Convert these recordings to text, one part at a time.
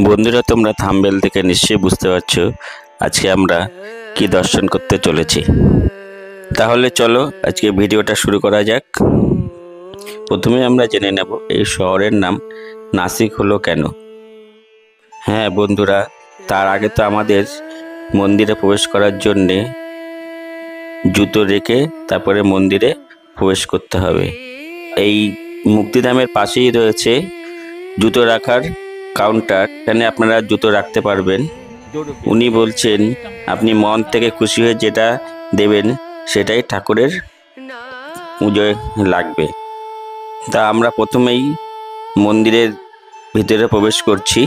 বন্ধুরা, তোমরা থাম্বনেল থেকে নিশ্চয়ই বুঝতে পারছো আজকে আমরা কি দর্শন করতে চলেছি। তাহলে চলো আজকে ভিডিওটা শুরু করা যাক। প্রথমে আমরা জেনে নেব এই শহরের নাম নাসিক হলো কেন। হ্যাঁ বন্ধুরা, তার আগে তো আমাদের মন্দিরে প্রবেশ করার জন্যে জুতো রেখে তারপরে মন্দিরে প্রবেশ করতে হবে। এই মুক্তিধামের পাশেই রয়েছে জুতো রাখার কাউন্টার, এখানে আপনারা জুতো রাখতে পারবেন। উনি বলছেন আপনি মন থেকে খুশি হয়ে যেটা দেবেন সেটাই ঠাকুরের পুজোয় লাগবে। তা আমরা প্রথমেই মন্দিরের ভিতরে প্রবেশ করছি।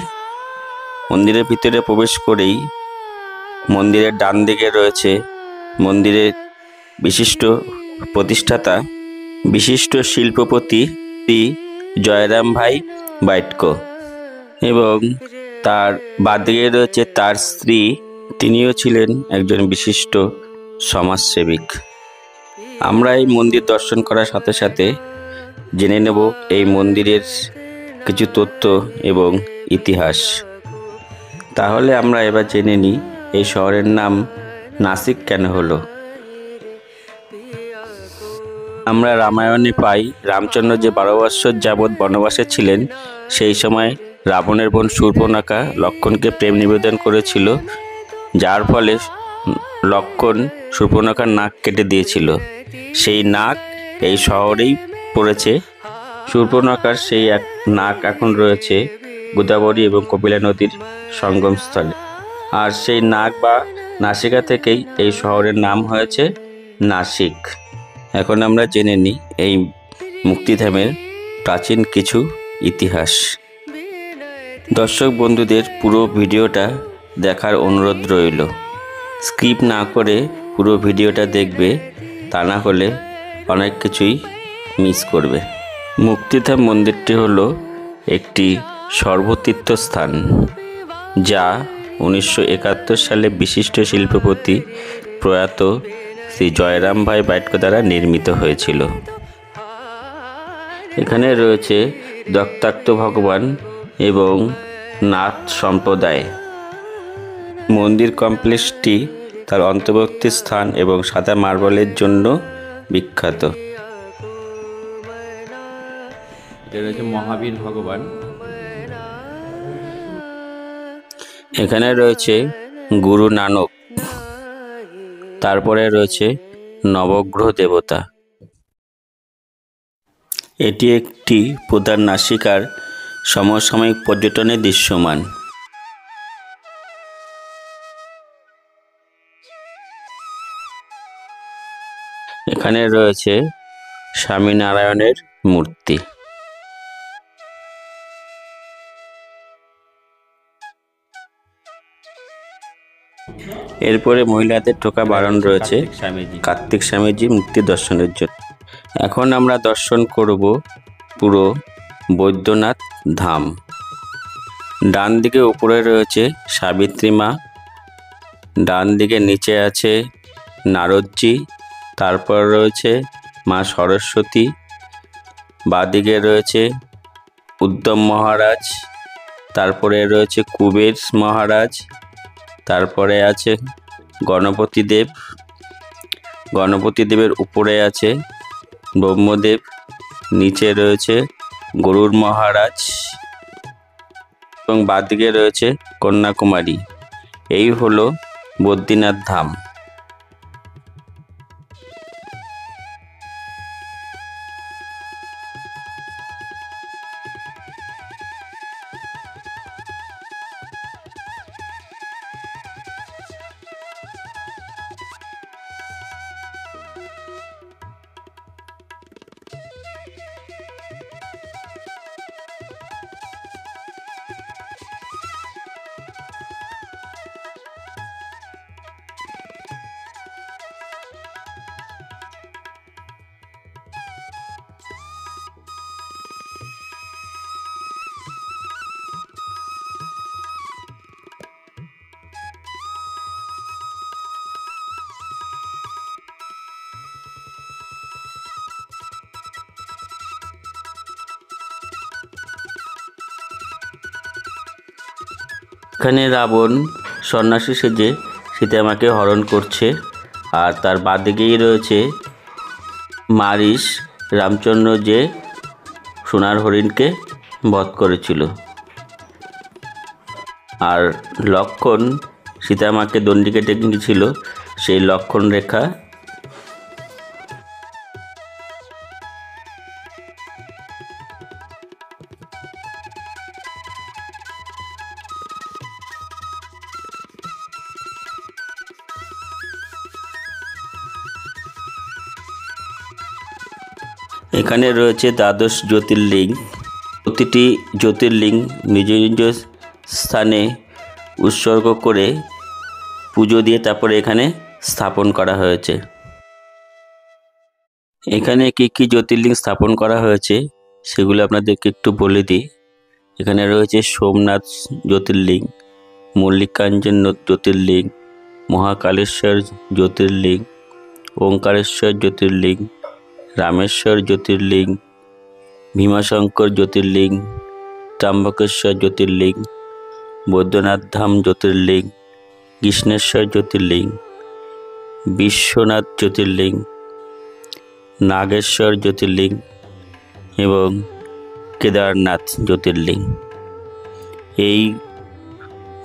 মন্দিরের ভিতরে প্রবেশ করেই মন্দিরের ডান দিকে রয়েছে মন্দিরের বিশিষ্ট প্রতিষ্ঠাতা, বিশিষ্ট শিল্পপতি জয়রাম ভাই বাইটকো, এবং তার বাদিকে রয়েছে তার স্ত্রী, তিনিও ছিলেন একজন বিশিষ্ট সমাজসেবিক। আমরা এই মন্দির দর্শন করার সাথে সাথে জেনে নেব এই মন্দিরের কিছু তথ্য এবং ইতিহাস। তাহলে আমরা এবার জেনে নিই এই শহরের নাম নাসিক কেন হলো। আমরা রামায়ণে পাই রামচন্দ্র যে 12 বৎসর যাবৎ বনবাসে ছিলেন, সেই সময় রাবণের বোন শূর্পণখা লক্ষ্মণকে প্রেম নিবেদন করেছিল, যার ফলে লক্ষ্মণ শূর্পণখার নাক কেটে দিয়েছিল। সেই নাক এই শহরেই পড়েছে। শূর্পণখার সেই এক নাক এখন রয়েছে গোদাবরী এবং কপিলা নদীর সঙ্গমস্থলে। আর সেই নাক বা নাসিকা থেকেই এই শহরের নাম হয়েছে নাসিক। এখন আমরা জেনে নিই এই মুক্তিধামের প্রাচীন কিছু ইতিহাস। দর্শক বন্ধুদের পুরো ভিডিওটা দেখার অনুরোধ রইল। স্কিপ না করে পুরো ভিডিওটা দেখবে, তা না হলে অনেক কিছুই মিস করবে। মুক্তিধাম মন্দিরটি হলো একটি সর্বতীর্থস্থান, যা 1971 সালে বিশিষ্ট শিল্পপতি প্রয়াত শ্রী জয়রাম ভাই বাইটকো দ্বারা নির্মিত হয়েছিল। এখানে রয়েছে দত্তাত্রেয় ভগবান এবং নাথ সম্প্রদায়। মন্দির কমপ্লেক্সটি তার অন্তর্বর্তী স্থান এবং সাদা মার্বেলের জন্য বিখ্যাত। এটা রয়েছে মহাবীর ভগবান। এখানে রয়েছে গুরু নানক, তারপরে রয়েছে নবগ্রহ দেবতা। এটি একটি প্রধান নাসিকার সমসাময়িক পর্যটনের দৃশ্যমান। এখানে রয়েছে স্বামীনারায়ণের মূর্তি। এরপরে মহিলাদের ঢোকা বারণ রয়েছে কার্তিক স্বামীজি মূর্তি দর্শনের জন্য। এখন আমরা দর্শন করব পুরো বৈদ্যনাথ ধাম। ডান দিকে উপরে রয়েছে সাবিত্রী মা, ডান দিকে নিচে আছে নারদজি, তারপর রয়েছে মা সরস্বতী, বাদিকে রয়েছে উদ্ধব মহারাজ, তারপরে রয়েছে কুবের মহারাজ, তারপরে আছে গণপতি দেব, গণপতি দেবের উপরে আছে ব্রহ্মদেব, নিচে রয়েছে গরুড় মহারাজ এবং বাদিকে রয়েছে কন্যাকুমারী। এই হলো বদ্রীনাথ ধাম। এখানে রাবণ সন্ন্যাসী সেজে সীতামাকে হরণ করছে, আর তার বাঁদিকেই রয়েছে মারিচ, রামচন্দ্র যে সোনার হরিণকে বধ করেছিল। আর লক্ষ্মণ সীতামাকে দণ্ডি কেটে গিয়েছিল, সেই লক্ষ্মণ রেখা। এখানে রয়েছে দ্বাদশ জ্যোতির্লিঙ্গ। প্রতিটি জ্যোতির্লিঙ্গ নিজ নিজ স্থানে উৎসর্গ করে পুজো দিয়ে তারপরে এখানে স্থাপন করা হয়েছে। এখানে কি কি জ্যোতির্লিঙ্গ স্থাপন করা হয়েছে সেগুলো আপনাদেরকে একটু বলে দিই। এখানে রয়েছে সোমনাথ জ্যোতির্লিঙ্গ, মল্লিকার্জুন জ্যোতির্লিঙ্গ, মহাকালেশ্বর জ্যোতির্লিঙ্গ, ওঙ্কারেশ্বর জ্যোতির্লিঙ্গ, রামেশ্বর জ্যোতির্লিঙ্গ, ভীমাশঙ্কর জ্যোতির্লিঙ্গ, ত্র্যম্বকেশ্বর জ্যোতির্লিঙ্গ, বৈদ্যনাথ ধাম জ্যোতির্লিঙ্গ, কৃষ্ণেশ্বর জ্যোতির্লিঙ্গ, বিশ্বনাথ জ্যোতির্লিঙ্গ, নাগেশ্বর জ্যোতির্লিঙ্গ এবং কেদারনাথ জ্যোতির্লিঙ্গ। এই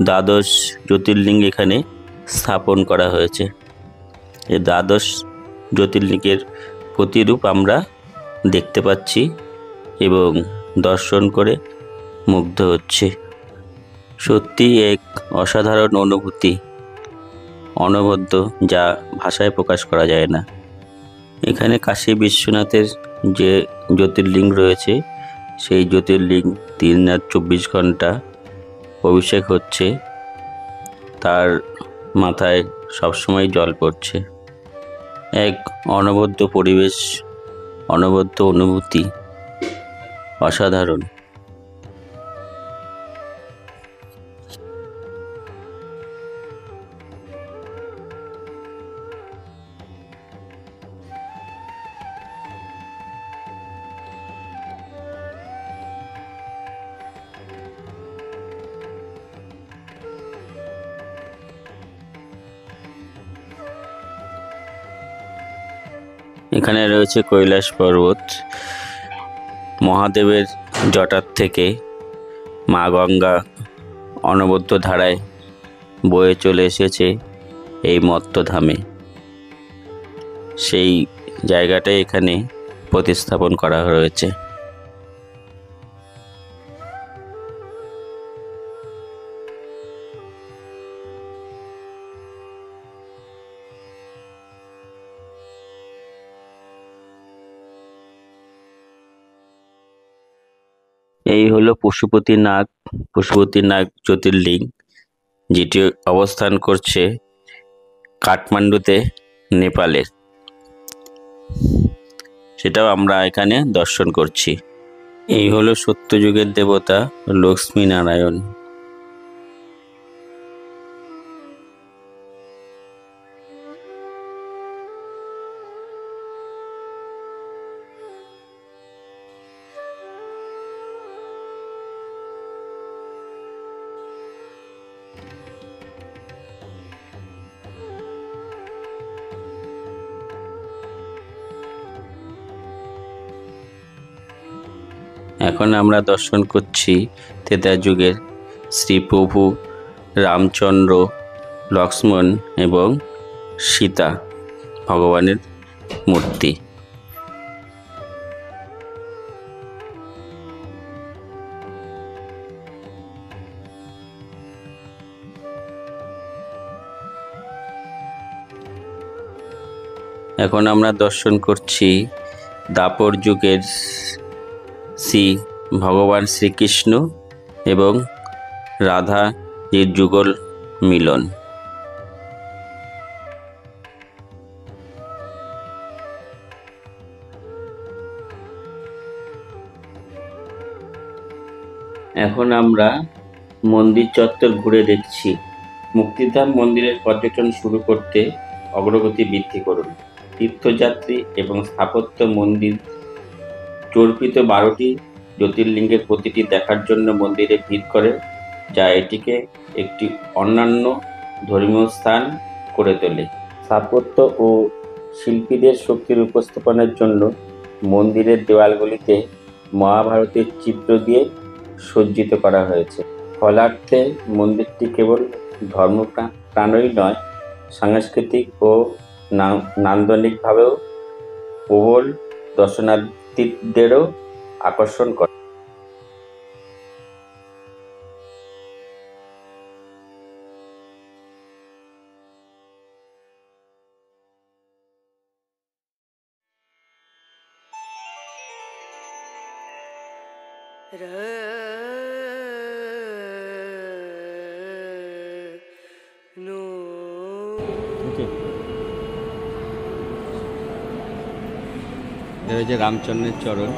দ্বাদশ জ্যোতির্লিঙ্গ এখানে স্থাপন করা হয়েছে। এই দ্বাদশ জ্যোতির্লিঙ্গের প্রতিরূপ আমরা দেখতে পাচ্ছি এবং দর্শন করে মুগ্ধ হচ্ছে। সত্যি এক অসাধারণ অনুভূতি, অনবদ্য, যা ভাষায় প্রকাশ করা যায় না। এখানে কাশী বিশ্বনাথের যে জ্যোতির্লিঙ্গ রয়েছে, সেই জ্যোতির্লিঙ্গ 3 রাত 24 ঘন্টা অভিষেক হচ্ছে, তার মাথায় সবসময় জল পড়ছে। এক অনবদ্য পরিবেশ, অনবদ্য অনুভূতি, অসাধারণ। এখানে রয়েছে কৈলাস পর্বত। মহাদেবের জটার থেকে মা গঙ্গা অনবদ্য ধারায় বয়ে চলে এসেছে এই মত্তধামে। সেই জায়গাটাই এখানে প্রতিস্থাপন করা হয়েছে। এই হলো পশুপতিনাগ জ্যোতির্লিঙ্গ, যেটি অবস্থান করছে কাঠমান্ডুতে, নেপালে। সেটাও আমরা এখানে দর্শন করছি। এই হলো সত্যযুগের দেবতা লক্ষ্মী নারায়ণ। এখন আমরা দর্শন করছি ত্রেতা যুগের শ্রীপ্রভু রামচন্দ্র, লক্ষ্মণ এবং সীতা ভগবানের মূর্তি। এখন আমরা দর্শন করছি দ্বাপর যুগের শ্রী ভগবান শ্রীকৃষ্ণ এবং রাধা এর যুগল মিলন। এখন আমরা মন্দির চত্বর ঘুরে দেখছি। মুক্তিধাম মন্দিরের পর্যটন শুরু করতে অগ্রগতি বৃদ্ধি করুন। তীর্থযাত্রী এবং স্থাপত্য মন্দির চর্পিত 12টি জ্যোতির্লিঙ্গের প্রতিটি দেখার জন্য মন্দিরে ভিড় করে যা এটিকে একটি অনন্য ধর্মীয় স্থান করে তোলে। স্থাপত্য ও শিল্পীদের শক্তির উপস্থাপনের জন্য মন্দিরের দেওয়ালগুলিতে মহাভারতের চিত্র দিয়ে সজ্জিত করা হয়েছে। ফলার্থে মন্দিরটি কেবল ধর্মপ্রাণই নয়, সাংস্কৃতিক ও নান্দনিকভাবেও প্রবল দর্শনার্থীদেরও আকর্ষণ করে। যে রামচন্দ্রের চরণ,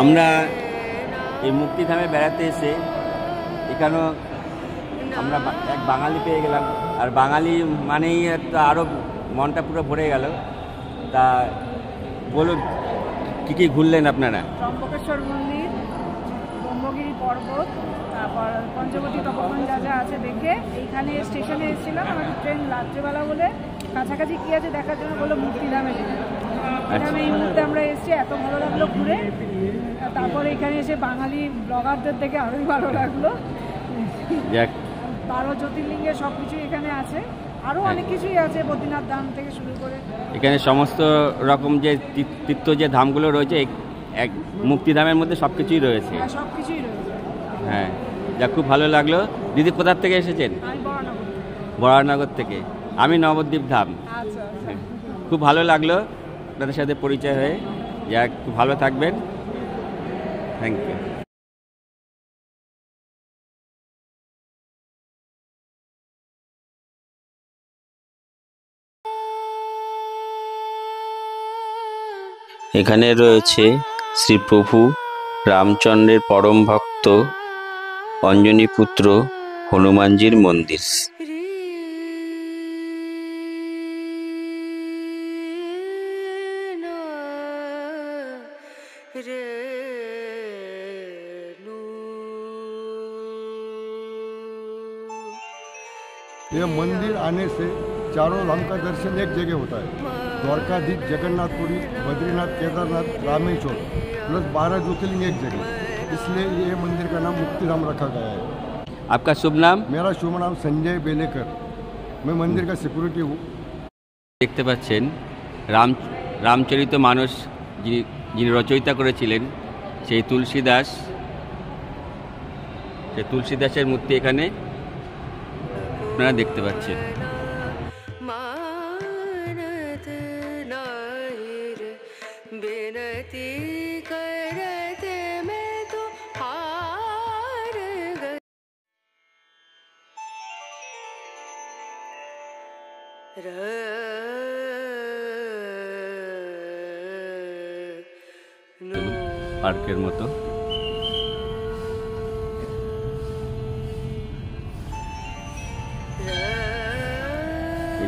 আমরা এই মুক্তিধামে বেড়াতে এসে এখানেও আমরা এক বাঙালি পেয়ে গেলাম। আর বাঙালি মানেই একটা আরও মনটা পুরো ভরে গেল। তা বলুন, কী কী ঘুরলেন আপনারা? ত্রম্বকেশ্বর মন্দির, ব্রহ্মগিরি পর্বত, তারপর পঞ্চবতী তপবন যা যা আছে দেখে এইখানে স্টেশনে এসেছিলাম। আমাদের ট্রেন রাত্রেবেলা বলে কাছাকাছি কী আছে দেখার জন্য বললো মুক্তিধামে যেতে। এখানে এই মুহূর্তে আমরা এসেছি, এত ভালো লাগলো ঘুরে। তারপরে এখানে এসে বাঙালি ব্লগারদের থেকে আরোই ভালো লাগলো। 12 জ্যোতির্লিঙ্গের সব কিছুই এখানে আছে, আরও অনেক কিছুই আছে, বদ্রীনাথ ধাম থেকে শুরু করে এখানে সমস্ত রকম যে তীর্থ যে ধামগুলো রয়েছে এক মুক্তিধামের মধ্যে সব কিছুই রয়েছে। সব কিছুই রয়েছে। হ্যাঁ, যা খুব ভালো লাগলো। দিদি কোথার থেকে এসেছেন? আমি বরানগর থেকে। আমি নবদ্বীপ ধাম। আচ্ছা, খুব ভালো লাগলো আপনাদের সাথে পরিচয় হয়ে। যা খুব ভালো থাকবেন। Thank you. এখানে রয়েছে শ্রী প্রভু রামচন্দ্রের পরম ভক্ত অঞ্জনী পুত্র হনুমানজির মন্দির। ये मंदिर आने से चारों धाम का दर्शन एक जगह होता है। द्वारकाधीश, जगन्नाथपुरी, बद्रीनाथ, केदारनाथ, रामेश्वर प्लस 12 ज्योतिर्लिंग एक जगह, इसलिए ये मंदिर का नाम मुक्तिधाम रखा गया है। आपका शुभ नाम? मेरा शुभ नाम संजय बेलेकर, मैं मंदिर का सिक्योरिटी हूँ। দেখতে পাচ্ছেন রামচরিত মানস যিনি রচয়িতা করেছিলেন সেই তুলসীদাসের মূর্তি এখানে আপনারা দেখতে পাচ্ছেন। পার্কের মতো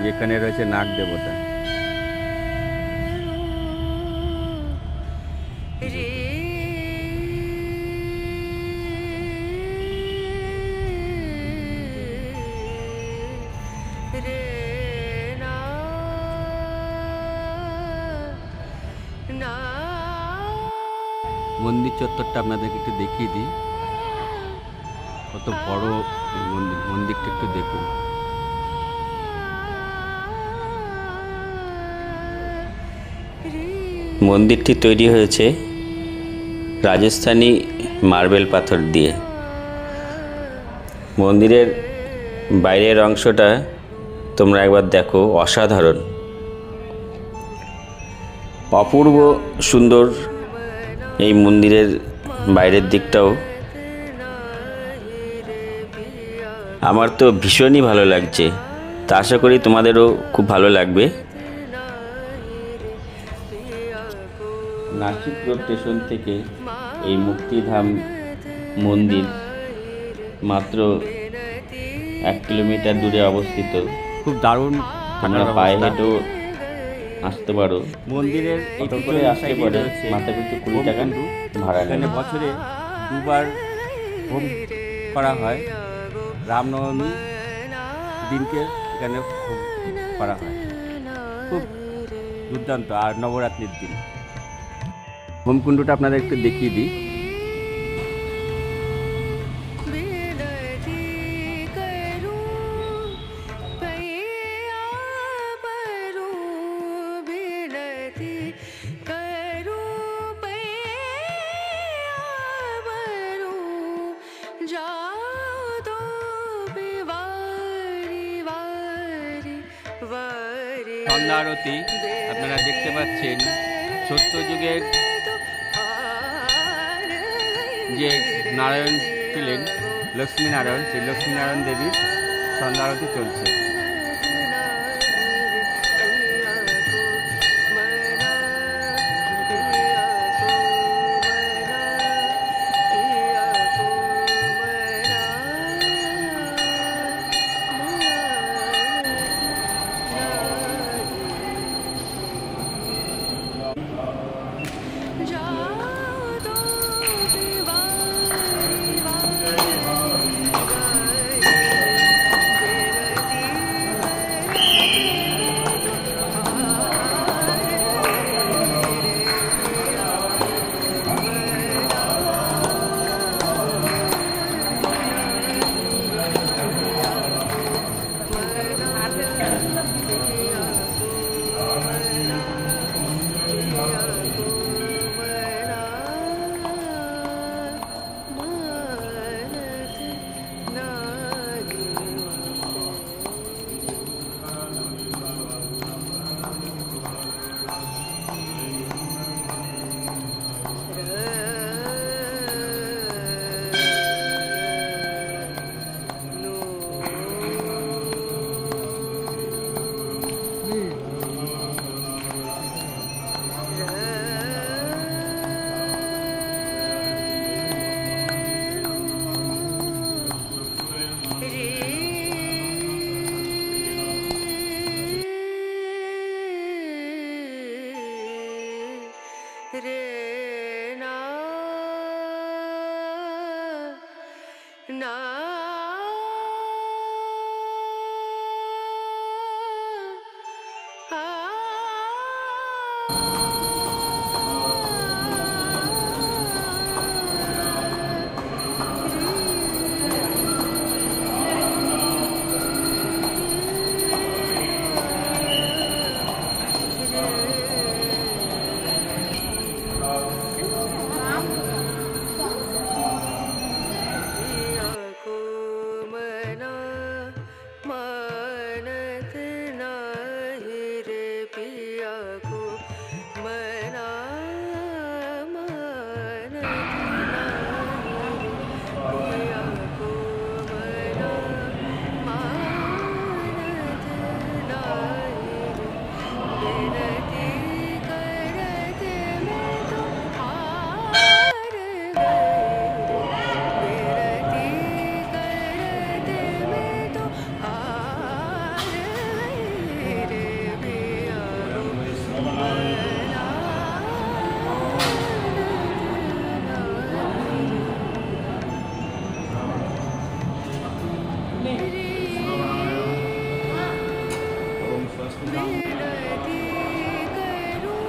যেখানে রয়েছে নাগ দেবতা। মন্দির চত্বরটা আপনাদেরকে একটু দেখিয়ে দিই, কত বড় মন্দিরটা একটু দেখুন। মন্দিরটি তৈরি হয়েছে রাজস্থানী মার্বেল পাথর দিয়ে। মন্দিরের বাইরের অংশটা তোমরা একবার দেখো, অসাধারণ, অপূর্ব সুন্দর। এই মন্দিরের বাইরের দিকটাও আমার তো ভীষণই ভালো লাগছে, তা আশা করি তোমাদেরও খুব ভালো লাগবে। নাসিক রোড স্টেশন থেকে এই মুক্তিধাম মন্দির মাত্র 1 কিলোমিটার দূরে অবস্থিত। খুব দারুণ তোমরা পায়ে হেঁটেও আসতে পারো। মন্দিরের এই অটো করে পিছনের আসতে সাইডে পারে, রয়েছে মাথা পিছু 20 টাকা হোমকুণ্ড। ভাড়া এখানে নেবে। বছরে দুবার হোম করা হয়। রামনবমী দিনকে এখানে হোম করা হয়, খুব দুর্দান্ত। আর নবরাত্রির দিন হোমকুণ্ডটা আপনাদের একটু দেখিয়ে দিই। সন্ধ্যা আরতি আপনারা দেখতে পাচ্ছেন। সত্যযুগের যে নারায়ণ ছিলেন লক্ষ্মীনারায়ণ, সেই লক্ষ্মীনারায়ণ দেবীর সন্ধ্যা আরতি চলছে।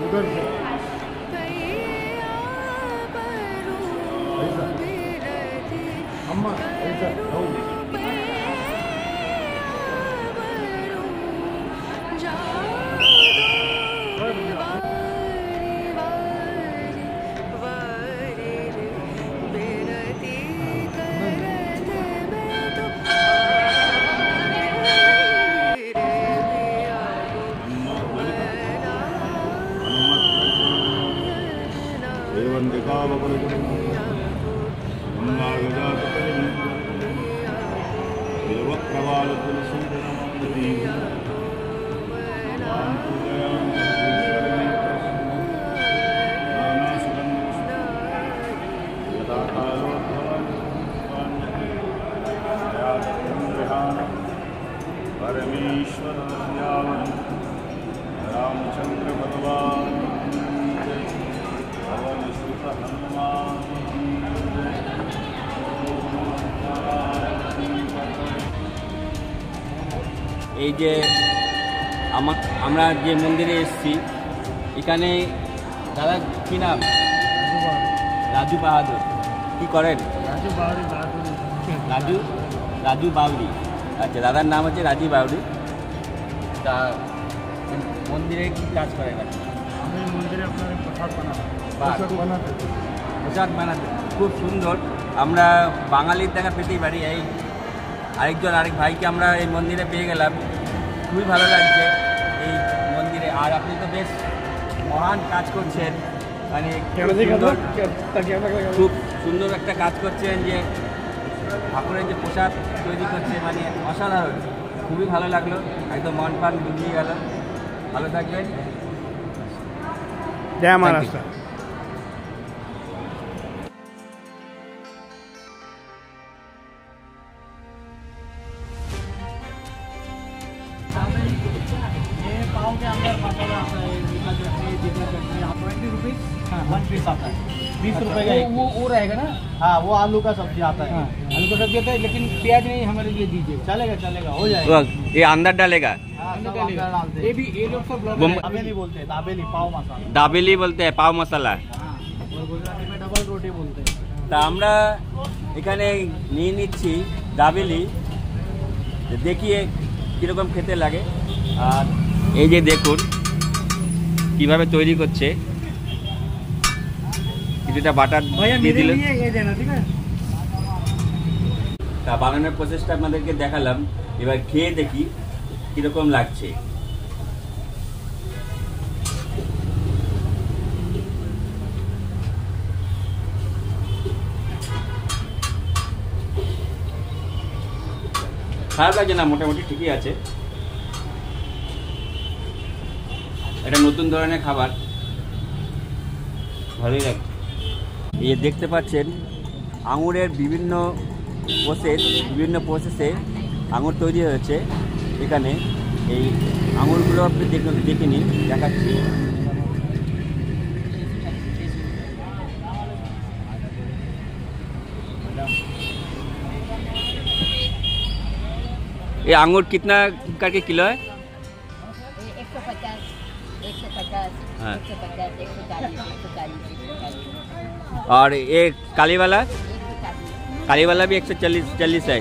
उधर से ऐसा अम्मा ऐसा जाओ এই যে আমরা যে মন্দিরে এসেছি এখানে দাদা কী নাম? রাজু বাহাদুর। কি করেন? রাজু বাউরি। আচ্ছা, দাদার নাম হচ্ছে রাজু বাউরি। তা মন্দিরে কি কাজ করেন? আমি মন্দিরে আপনার পোশাক বানাতে খুব সুন্দর। আমরা বাঙালির দেখা পেতেই পারি। এই আরেক ভাইকে আমরা এই মন্দিরে পেয়ে গেলাম, খুবই ভালো লাগছে এই মন্দিরে। আর আপনি তো বেশ মহান কাজ করছেন, মানে খুব সুন্দর একটা কাজ করছেন, যে ঠাকুরের যে পোশাক তৈরি করছে, মানে অসাধারণ। খুবই ভালো লাগলো, একদম মন প্রাণ জুড়িয়ে গেল। ভালো থাকবেন। জয় মহারাষ্ট্র। पाव के अंदर मसाला आता है, मीठा चटनी, तीखा चटनी, 20 रुपीज़ 1 पीस आता है, 20 रुपए का। वो रहेगा ना? हाँ, वो आलू का सब्जी आता है। आलू का सब्जी आता है, लेकिन प्याज नहीं हमारे लिए दीजिए। चलेगा, हो जाएगा। ये अंदर डालेगा? हाँ, सब अंदर डालते हैं। ये लोग सब दाबेली बोलते हैं, दाबेली पाव मसाला। दाबेली बोलते हैं, पाव मसाला। हाँ, और गुजराती में डबल रोटी बोलते हैं। তা আমরা এখানে নিয়ে নিচ্ছি দাবেলি, দেখিয়ে কীরকম খেতে লাগে। আর এই যে দেখুন কিভাবে তৈরি করছে, কিছুটা বাটার দিয়ে দিল। তা বানানোর প্রসেসটা আপনাদেরকে দেখালাম, এবার খেয়ে দেখি কীরকম লাগছে। খারাপ লাগছে না, মোটামুটি ঠিকই আছে। এটা নতুন ধরনের খাবার, ভালোই লাগছে। এই দেখতে পাচ্ছেন আঙুরের বিভিন্ন প্রসেসে আঙুর তৈরি হয়েছে এখানে। এই আঙুরগুলো আপনি দেখে নিন, দেখাচ্ছি। ये अंगूर कितना करके किलो है? 150, 150, हाँ। 150, 140, 140। और ये काली वाला? 140, काली वाला भी 140 है।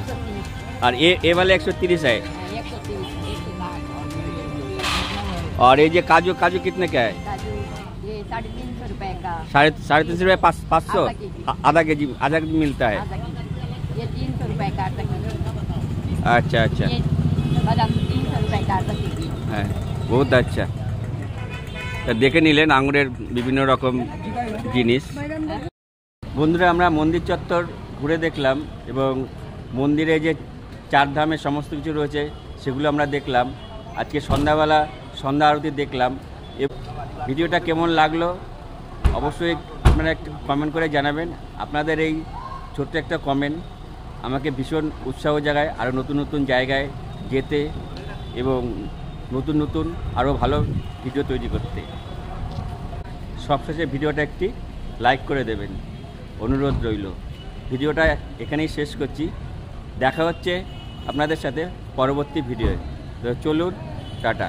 और ये वाला 130 है। 130, 160। और ये जो काजू कितने का है? काजू ये 350 रुपए का। 350 रुपये 500? आधा केजी। आधा केजी मिलता है। आधा केजी। ये 300 रुपए का आधा केजी। अच्छा अच्छा, ये बादाम 300 रुपए का आधा केजी। হ্যাঁ, বহুত আচ্ছা। তা দেখে নিলেন আঙুরের বিভিন্ন রকম জিনিস। বন্ধুরা, আমরা মন্দির চত্বর ঘুরে দেখলাম এবং মন্দিরে যে চারধামের সমস্ত কিছু রয়েছে সেগুলো আমরা দেখলাম। আজকে সন্ধ্যা আরতি দেখলাম। ভিডিওটা কেমন লাগলো অবশ্যই আপনারা একটু কমেন্ট করে জানাবেন। আপনাদের এই ছোট্ট একটা কমেন্ট আমাকে ভীষণ উৎসাহ জাগায় আরও নতুন জায়গায় যেতে এবং নতুন আরও ভালো ভিডিও তৈরি করতে। সবশেষে ভিডিওটা একটি লাইক করে দেবেন, অনুরোধ রইল। ভিডিওটা এখানেই শেষ করছি। দেখা হচ্ছে আপনাদের সাথে পরবর্তী ভিডিওয়ে। তো চলুন, টাটা।